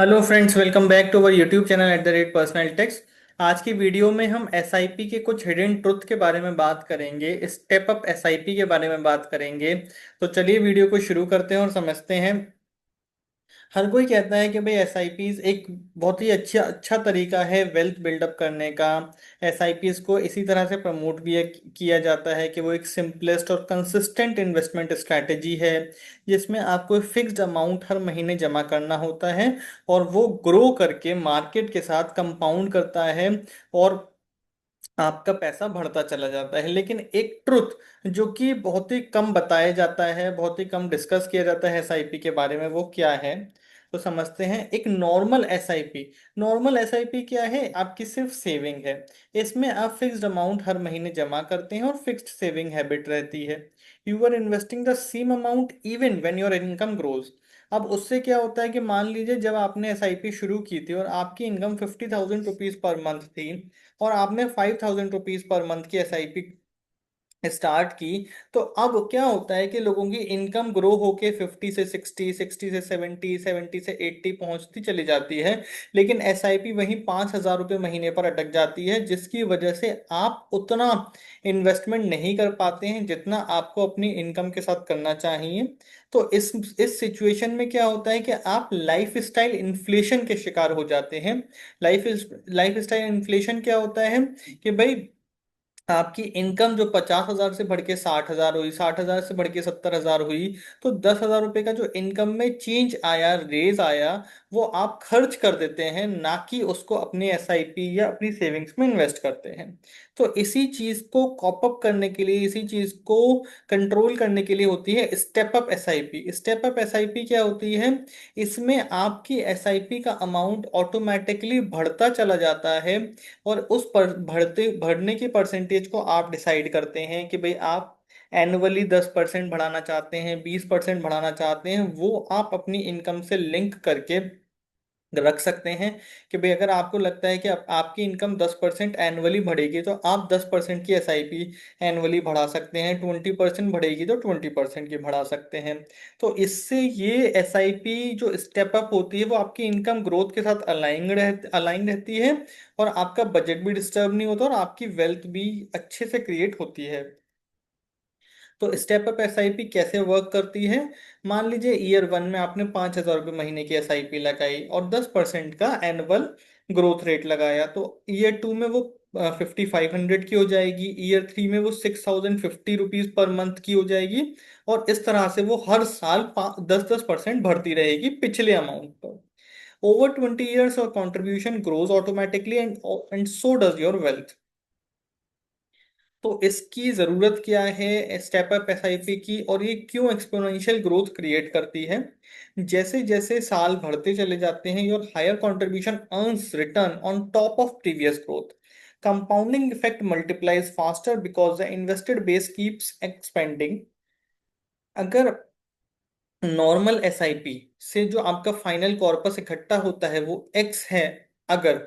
Hello friends, welcome back to our YouTube channel @personal tax. आज की video में हम एसआईपी के कुछ हिडन ट्रुथ के बारे में बात करेंगे, स्टेप अप एसआईपी के बारे में बात करेंगे। तो चलिए वीडियो को शुरू करते हैं और समझते हैं। हर कोई कहता है कि भाई एसआईपीज एक बहुत ही अच्छा अच्छा तरीका है वेल्थ बिल्डअप करने का। एसआईपीज को इसी तरह से प्रमोट भी किया जाता है कि वो एक सिंपलेस्ट और कंसिस्टेंट इन्वेस्टमेंट स्ट्रैटेजी है, जिसमें आपको फिक्स्ड अमाउंट हर महीने जमा करना होता है और वो ग्रो करके मार्केट के साथ कंपाउंड करता है और आपका पैसा बढ़ता चला जाता है। लेकिन एक ट्रुथ जो कि बहुत ही कम बताया जाता है, बहुत ही कम डिस्कस किया जाता है एसआईपी के बारे में, वो क्या है? तो समझते हैं। एक नॉर्मल एसआईपी, नॉर्मल एसआईपी क्या है? आपकी सिर्फ सेविंग है। इसमें आप फिक्स्ड अमाउंट हर महीने जमा करते हैं और फिक्स्ड सेविंग हैबिट रहती है। You are investing the same amount even when your income grows. अब उससे क्या होता है कि मान लीजिए जब आपने एसआईपी शुरू की थी और आपकी इनकम 50,000 रुपीज पर मंथ थी और आपने 5,000 रुपीज पर मंथ की एसआईपी स्टार्ट की, तो अब क्या होता है कि लोगों की इनकम ग्रो होके 50 से 60, 60 से 70, 70 से 80 पहुंचती चली जाती है। लेकिन एसआईपी वहीं 5,000 रुपये महीने पर अटक जाती है, जिसकी वजह से आप उतना इन्वेस्टमेंट नहीं कर पाते हैं जितना आपको अपनी इनकम के साथ करना चाहिए। तो इस सिचुएशन में क्या होता है कि आप लाइफ स्टाइल इन्फ्लेशन के शिकार हो जाते हैं। लाइफ लाइफ स्टाइल इन्फ्लेशन क्या होता है कि भाई आपकी इनकम जो 50,000 से बढ़ के 60,000 हुई, 60,000 से बढ़ के 70,000 हुई, तो 10,000 रुपए का जो इनकम में चेंज आया, रेज आया, वो आप खर्च कर देते हैं, ना कि उसको अपनी एसआईपी या अपनी सेविंग्स में इन्वेस्ट करते हैं। तो इसी चीज को कॉप अप करने के लिए, इसी चीज को कंट्रोल करने के लिए होती है step up SIP. Step up SIP क्या होती है? इसमें आपकी एसआईपी का अमाउंट ऑटोमेटिकली बढ़ता चला जाता है और उस पर बढ़ने की परसेंटेज को आप डिसाइड करते हैं कि भाई आप एनुअली 10% बढ़ाना चाहते हैं, 20% बढ़ाना चाहते हैं। वो आप अपनी इनकम से लिंक करके रख सकते हैं कि भाई अगर आपको लगता है कि आपकी इनकम 10% एनुअली बढ़ेगी तो आप 10% की एसआईपी एनुअली बढ़ा सकते हैं, 20% बढ़ेगी तो 20% की बढ़ा सकते हैं। तो इससे ये एसआईपी जो स्टेप अप होती है वो आपकी इनकम ग्रोथ के साथ अलाइन रहती है और आपका बजट भी डिस्टर्ब नहीं होता और आपकी वेल्थ भी अच्छे से क्रिएट होती है। तो स्टेप अप एसआईपी कैसे वर्क करती है? मान लीजिए ईयर 1 में आपने 5,000 रुपये महीने की एसआईपी लगाई और 10% का एनुअल ग्रोथ रेट लगाया, तो ईयर 2 में वो 5,500 की हो जाएगी, ईयर 3 में वो 6,050 रुपीज पर मंथ की हो जाएगी और इस तरह से वो हर साल 10-10% बढ़ती रहेगी पिछले अमाउंट पर। ओवर 20 years और contribution grows automatically and so does your wealth. तो इसकी जरूरत क्या है स्टेप अप एसआईपी की, और ये क्यों एक्सपोनेंशियल ग्रोथ क्रिएट करती है? जैसे जैसे साल बढ़ते चले जाते हैं, your higher contribution earns return on top of previous growth. Compounding effect multiplies faster because the invested base keeps expanding. अगर नॉर्मल एसआईपी से जो आपका फाइनल कॉर्पस इकट्ठा होता है वो एक्स है, अगर,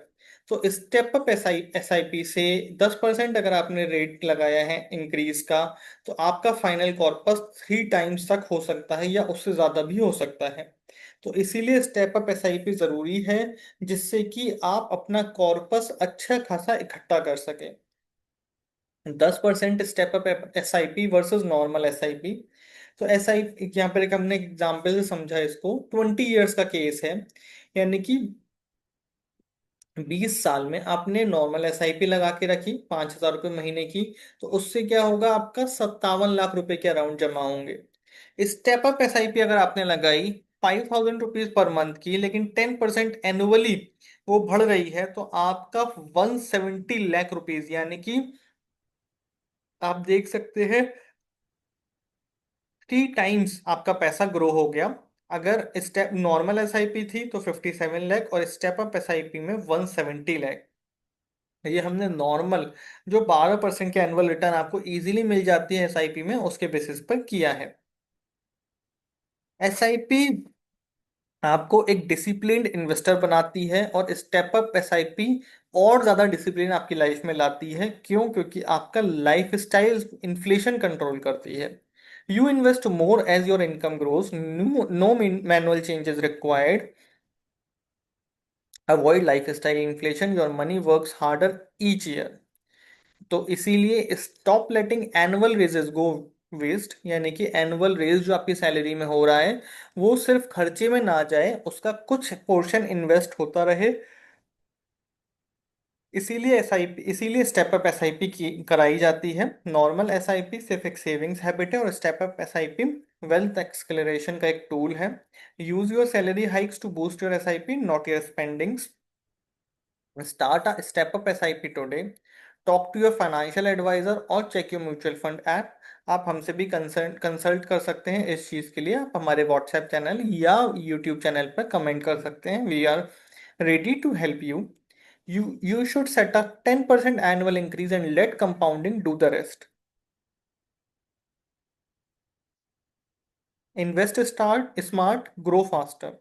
तो स्टेप अप एसआईपी से 10% अगर आपने रेट लगाया है इंक्रीज का, तो आपका फाइनल कॉर्पस 3 टाइम्स तक हो सकता है या उससे ज्यादा भी हो सकता है। तो इसीलिए स्टेप अप एसआईपी जरूरी है, जिससे कि आप अपना कॉर्पस अच्छा खासा इकट्ठा कर सके। 10% step up SIP versus normal SIP. तो एसआई यहाँ पर एक हमने एग्जाम्पल से समझा इसको, 20 years का केस है। यानी कि 20 साल में आपने नॉर्मल एसआईपी लगा के रखी 5,000 रुपये महीने की, तो उससे क्या होगा, आपका 57 लाख रुपए के अराउंड जमा होंगे। स्टेप अप एसआईपी अगर आपने लगाई 5,000 रुपीज पर मंथ की, लेकिन 10% एनुअली वो बढ़ रही है, तो आपका 170 लाख रुपीज, यानी कि आप देख सकते हैं 3 टाइम्स आपका पैसा ग्रो हो गया। अगर स्टेप नॉर्मल एसआईपी थी तो 57 लाख और स्टेप अप एसआईपी में 170 लाख। ये हमने नॉर्मल जो 12% के एनुअल रिटर्न आपको इजीली मिल जाती है एसआईपी में, उसके बेसिस पर किया है। एसआईपी आपको एक डिसिप्लिन्ड इन्वेस्टर बनाती है और स्टेप अप एसआईपी और ज्यादा डिसिप्लिन आपकी लाइफ में लाती है। क्यों? क्योंकि आपका लाइफ स्टाइल इन्फ्लेशन कंट्रोल करती है। You invest more as your income grows, no manual changes required. Avoid lifestyle inflation, your money works harder each year. तो इसीलिए stop letting annual raises go waste, यानी कि annual raise जो आपकी salary में हो रहा है वो सिर्फ खर्चे में ना जाए, उसका कुछ पोर्शन इन्वेस्ट होता रहे। इसीलिए एसआईपी, इसीलिए स्टेप अप एसआईपी की कराई जाती है। नॉर्मल एसआईपी सिर्फ एक सेविंग्स हैबिट है, और step up SIP wealth acceleration का एक टूल है। Use your salary hikes to boost your SIP, not your spendings. Start a step up SIP today. Talk to your financial advisor और check your mutual fund app. आप हमसे भी consult कर सकते हैं इस चीज़ के लिए। आप हमारे व्हाट्सएप चैनल या यूट्यूब चैनल पर कमेंट कर सकते हैं। We are ready to help you. You should set a 10% annual increase and let compounding do the rest. Invest smart, grow faster.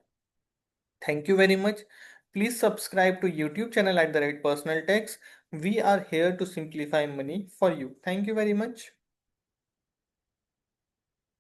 Thank you very much. Please subscribe to YouTube channel at the rate Personal Tax. We are here to simplify money for you. Thank you very much.